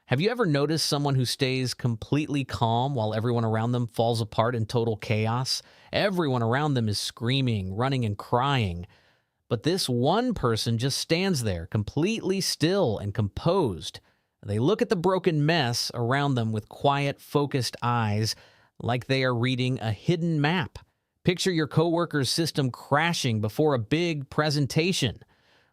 Have you ever noticed someone who stays completely calm while everyone around them falls apart in total chaos? Everyone around them is screaming, running, and crying. But this one person just stands there, completely still and composed. They look at the broken mess around them with quiet, focused eyes, like they are reading a hidden map. Picture your coworker's system crashing before a big presentation.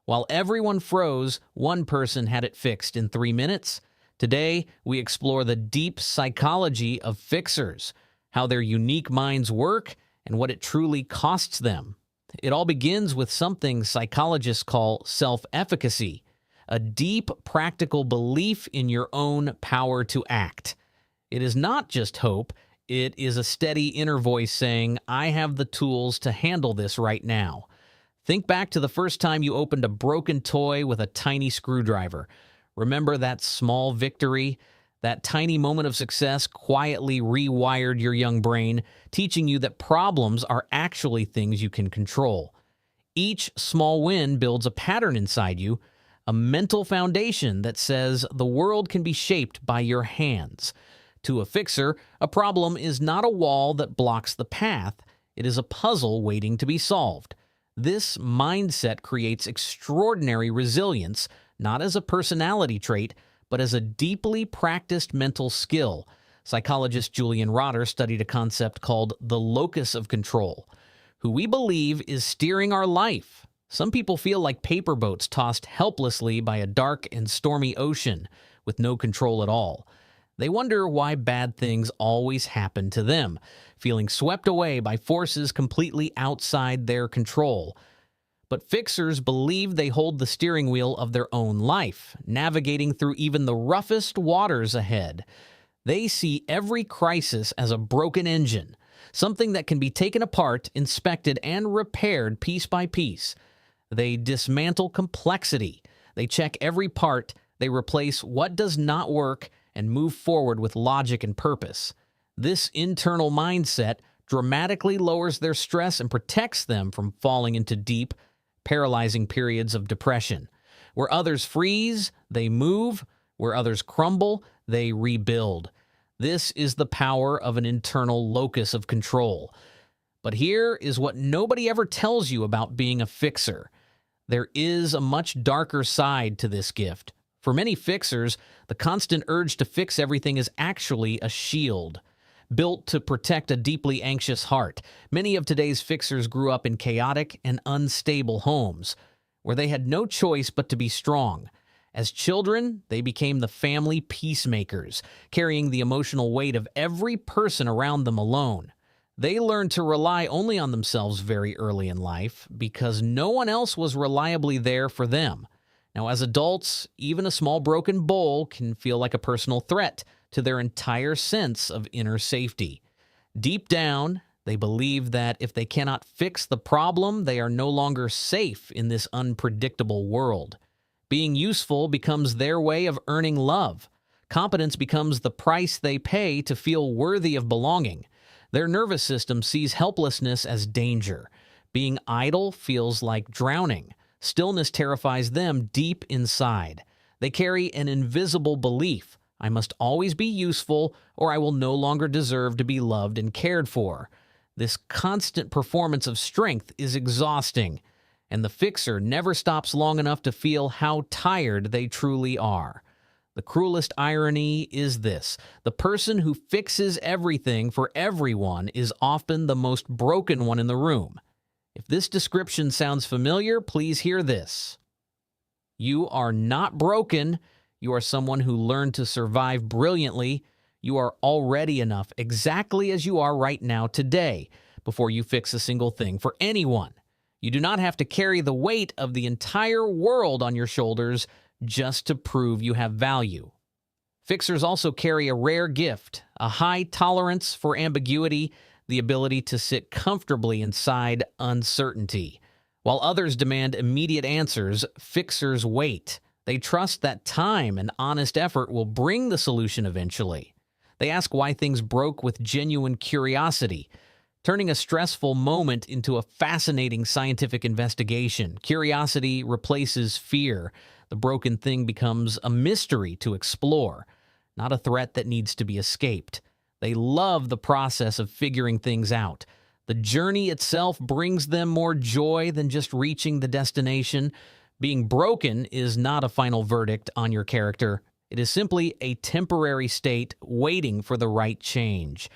While everyone froze, one person had it fixed in 3 minutes. Today, we explore the deep psychology of fixers, how their unique minds work, and what it truly costs them. It all begins with something psychologists call self-efficacy, a deep, practical belief in your own power to act. It is not just hope, it is a steady inner voice saying, I have the tools to handle this right now. Think back to the first time you opened a broken toy with a tiny screwdriver. Remember that small victory? That tiny moment of success quietly rewired your young brain, teaching you that problems are actually things you can control. Each small win builds a pattern inside you, a mental foundation that says the world can be shaped by your hands. To a fixer, a problem is not a wall that blocks the path. It is a puzzle waiting to be solved. This mindset creates extraordinary resilience, not as a personality trait, but as a deeply practiced mental skill. Psychologist Julian Rotter studied a concept called the Locus of Control, who we believe is steering our life. Some people feel like paper boats tossed helplessly by a dark and stormy ocean with no control at all. They wonder why bad things always happen to them, feeling swept away by forces completely outside their control. But fixers believe they hold the steering wheel of their own life, navigating through even the roughest waters ahead. They see every crisis as a broken engine, something that can be taken apart, inspected, and repaired piece by piece. They dismantle complexity. They check every part. They replace what does not work and move forward with logic and purpose. This internal mindset dramatically lowers their stress and protects them from falling into deep, paralyzing periods of depression. Where others freeze, they move. Where others crumble, they rebuild. This is the power of an internal locus of control. But here is what nobody ever tells you about being a fixer. There is a much darker side to this gift. For many fixers, the constant urge to fix everything is actually a shield, built to protect a deeply anxious heart. Many of today's fixers grew up in chaotic and unstable homes, where they had no choice but to be strong. As children, they became the family peacemakers, carrying the emotional weight of every person around them alone. They learned to rely only on themselves very early in life because no one else was reliably there for them. Now, as adults, even a small broken bowl can feel like a personal threat to their entire sense of inner safety. Deep down, they believe that if they cannot fix the problem, they are no longer safe in this unpredictable world. Being useful becomes their way of earning love. Competence becomes the price they pay to feel worthy of belonging. Their nervous system sees helplessness as danger. Being idle feels like drowning. Stillness terrifies them deep inside. They carry an invisible belief: I must always be useful, or I will no longer deserve to be loved and cared for. This constant performance of strength is exhausting, and the fixer never stops long enough to feel how tired they truly are. The cruelest irony is this: the person who fixes everything for everyone is often the most broken one in the room. If this description sounds familiar, please hear this. You are not broken. You are someone who learned to survive brilliantly. You are already enough exactly as you are right now today before you fix a single thing for anyone. You do not have to carry the weight of the entire world on your shoulders just to prove you have value. Fixers also carry a rare gift, a high tolerance for ambiguity, the ability to sit comfortably inside uncertainty. While others demand immediate answers, fixers wait. They trust that time and honest effort will bring the solution eventually. They ask why things broke with genuine curiosity, turning a stressful moment into a fascinating scientific investigation. Curiosity replaces fear. The broken thing becomes a mystery to explore. not a threat that needs to be escaped. They love the process of figuring things out. The journey itself brings them more joy than just reaching the destination. Being broken is not a final verdict on your character. It is simply a temporary state waiting for the right change.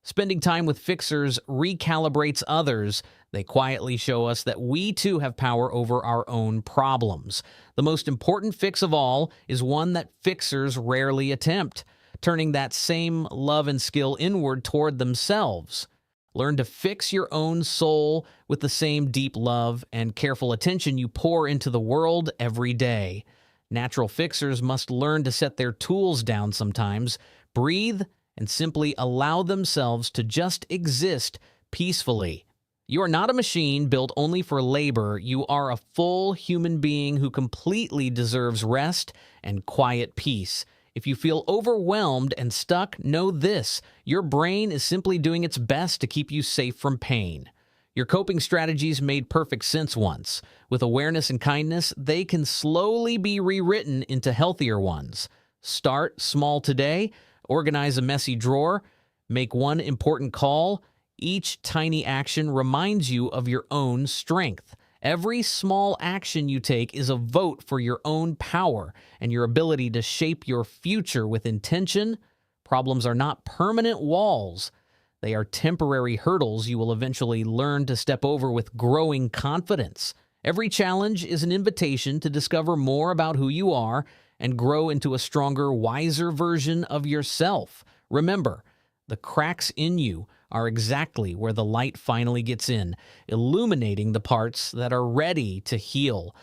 Spending time with fixers recalibrates others. They quietly show us that we too have power over our own problems. The most important fix of all is one that fixers rarely attempt, turning that same love and skill inward toward themselves. Learn to fix your own soul with the same deep love and careful attention you pour into the world every day. Natural fixers must learn to set their tools down sometimes, breathe, and simply allow themselves to just exist peacefully. You are not a machine built only for labor. You are a full human being who completely deserves rest and quiet peace. If you feel overwhelmed and stuck, know this: your brain is simply doing its best to keep you safe from pain. Your coping strategies made perfect sense once. With awareness and kindness, they can slowly be rewritten into healthier ones. Start small today. Organize a messy drawer. Make one important call. Each tiny action reminds you of your own strength. Every small action you take is a vote for your own power and your ability to shape your future with intention. Problems are not permanent walls. They are temporary hurdles you will eventually learn to step over with growing confidence. Every challenge is an invitation to discover more about who you are and grow into a stronger, wiser version of yourself. Remember, the cracks in you are exactly where the light finally gets in, illuminating the parts that are ready to heal.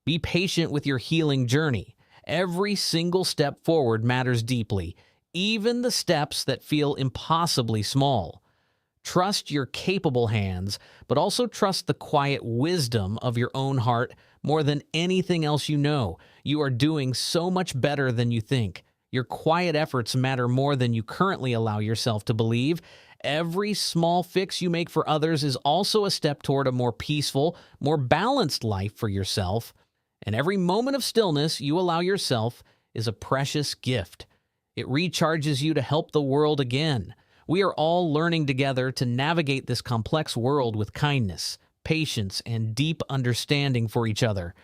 Be patient with your healing journey. Every single step forward matters deeply, even the steps that feel impossibly small. Trust your capable hands, but also trust the quiet wisdom of your own heart more than anything else you know. You are doing so much better than you think. Your quiet efforts matter more than you currently allow yourself to believe. Every small fix you make for others is also a step toward a more peaceful, more balanced life for yourself. And every moment of stillness you allow yourself is a precious gift. It recharges you to help the world again. We are all learning together to navigate this complex world with kindness, patience, and deep understanding for each other.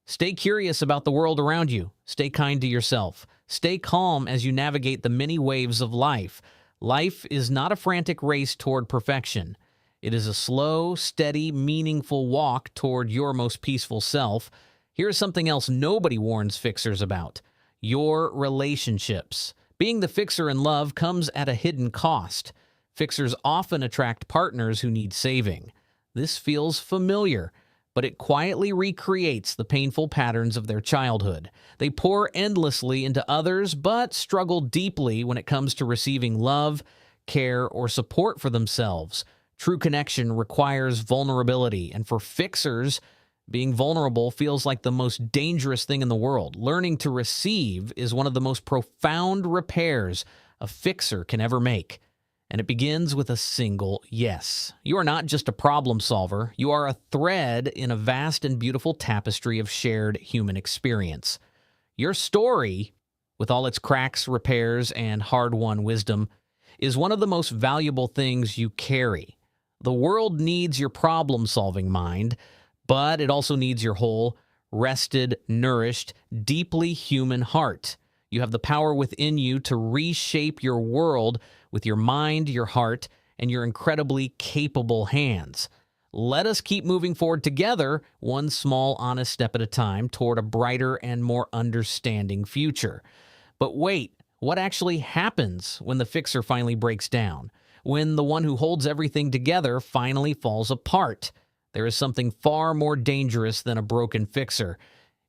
Stay curious about the world around you. Stay kind to yourself. Stay calm as you navigate the many waves of life. Life is not a frantic race toward perfection. It is a slow, steady, meaningful walk toward your most peaceful self. Here's something else nobody warns fixers about: your relationships. Being the fixer in love comes at a hidden cost. Fixers often attract partners who need saving. This feels familiar, but it quietly recreates the painful patterns of their childhood. They pour endlessly into others, but struggle deeply when it comes to receiving love, care, or support for themselves. True connection requires vulnerability, and for fixers, being vulnerable feels like the most dangerous thing in the world. Learning to receive is one of the most profound repairs a fixer can ever make. And it begins with a single yes. You are not just a problem solver. You are a thread in a vast and beautiful tapestry of shared human experience. Your story, with all its cracks, repairs, and hard-won wisdom, is one of the most valuable things you carry. The world needs your problem-solving mind, but it also needs your whole, rested, nourished, deeply human heart. You have the power within you to reshape your world with your mind, your heart, and your incredibly capable hands. Let us keep moving forward together, one small, honest step at a time, toward a brighter and more understanding future. But wait, what actually happens when the fixer finally breaks down? When the one who holds everything together finally falls apart? There is something far more dangerous than a broken fixer.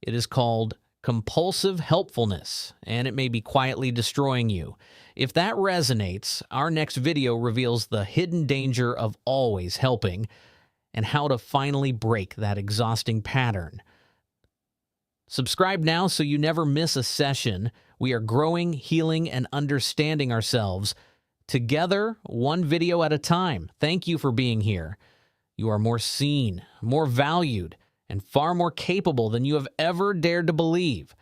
It is called compulsive helpfulness, and it may be quietly destroying you. If that resonates, our next video reveals the hidden danger of always helping and how to finally break that exhausting pattern. Subscribe now so you never miss a session. We are growing, healing, and understanding ourselves together, one video at a time. Thank you for being here. You are more seen, more valued, and far more capable than you have ever dared to believe.